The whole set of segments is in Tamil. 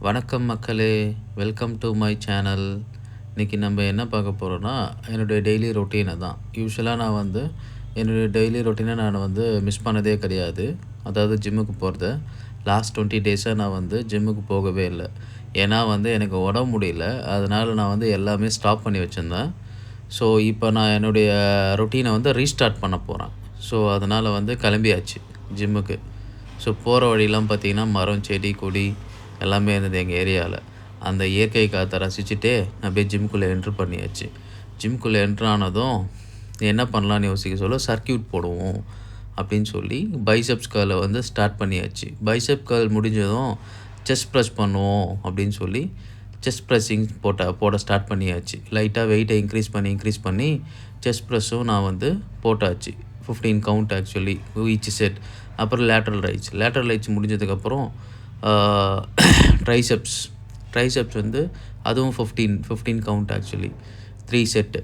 வணக்கம் மக்களே! Welcome do my channel. இன்னைக்கு நம்ம என்ன பார்க்க போறோம்னா, என்னுடைய டெய்லி ரொட்டீன தான். யூசுவலா நான் வந்து என்னுடைய டெய்லி ரொட்டீன நான் வந்து மிஸ் பண்ணதே கிடையாது. அதாவது ஜிம்முக்கு போறத. லாஸ்ட் 20 டேஸா நான் வந்து ஜிம்முக்கு போகவே இல்ல. ஏன்னா வந்து எனக்கு உடம்பு முடியல. அதனால நான் வந்து எல்லாமே ஸ்டாப் பண்ணி வச்சிருந்தேன். ஸோ, இப்போ நான் என்னுடைய ரொட்டீன வந்து ரீஸ்டார்ட் பண்ண போறேன். ஸோ, அதனால வந்து கிளம்பியாச்சு ஜிம்முக்கு. ஸோ, போற வழிலாம் பார்த்தீங்கன்னா, மரம், செடி, கொடி எல்லாமே இருந்தது எங்க ஏரியால. அந்த இயற்கை காத்த ரசிச்சுட்டே அப்படியே ஜிம்குள்ள என்டர் பண்ணியாச்சு. ஜிம்குள்ள என்டர் ஆனதும் என்ன பண்ணலான்னு யோசிக்க சொல்ல, சர்க்யூட் போடுவோம் அப்படின்னு சொல்லி பைசெப்ஸ் கர்ல வந்து ஸ்டார்ட் பண்ணியாச்சு. பைசெப் கர்ல் முடிஞ்சதும் செஸ்ட் பிரஸ் பண்ணுவோம் அப்படின்னு சொல்லி செஸ்ட் பிரஸ்ஸிங் போட ஸ்டார்ட் பண்ணியாச்சு. லைட்டா வெயிட்ட இன்க்ரீஸ் பண்ணி செஸ்ட் பிரஸ்ஸும் நான் வந்து போட்டாச்சு. 15 கவுண்ட் ஆக்சுவலி ஈச் செட். அப்புறம் லேட்டரல் ரைட்ஸ் முடிஞ்சதுக்கப்புறம் ட்ரைசெப்ஸ் வந்து அதுவும் 15 கவுண்ட் ஆக்சுவலி 3 செட்.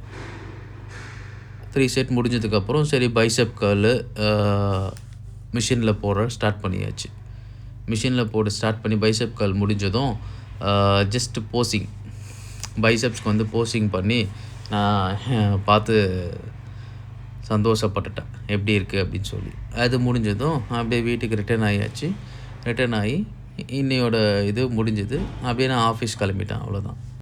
3 செட் முடிஞ்சதுக்கப்புறம் சரி பைசெப் கர்லு மிஷினில் போட ஸ்டார்ட் பண்ணியாச்சு. மிஷினில் போட்டு ஸ்டார்ட் பண்ணி பைசெப் கர்ல் முடிஞ்சதும் ஜஸ்ட் போஸிங் பைசெப்ஸ்க்கு வந்து போஸிங் பண்ணி நான் பார்த்து சந்தோஷப்பட்டுட்டேன். எப்படி இருக்குது அப்படின்னு சொல்லி. அது முடிஞ்சதும் அப்படியே வீட்டுக்கு ரிட்டர்ன் ஆகியாச்சு. ரிட்டர்ன் ஆகி இன்னையோட இது முடிஞ்சது. அப்படியே நான் ஆஃபீஸ் கிளம்பிட்டேன். அவ்வளோதான்.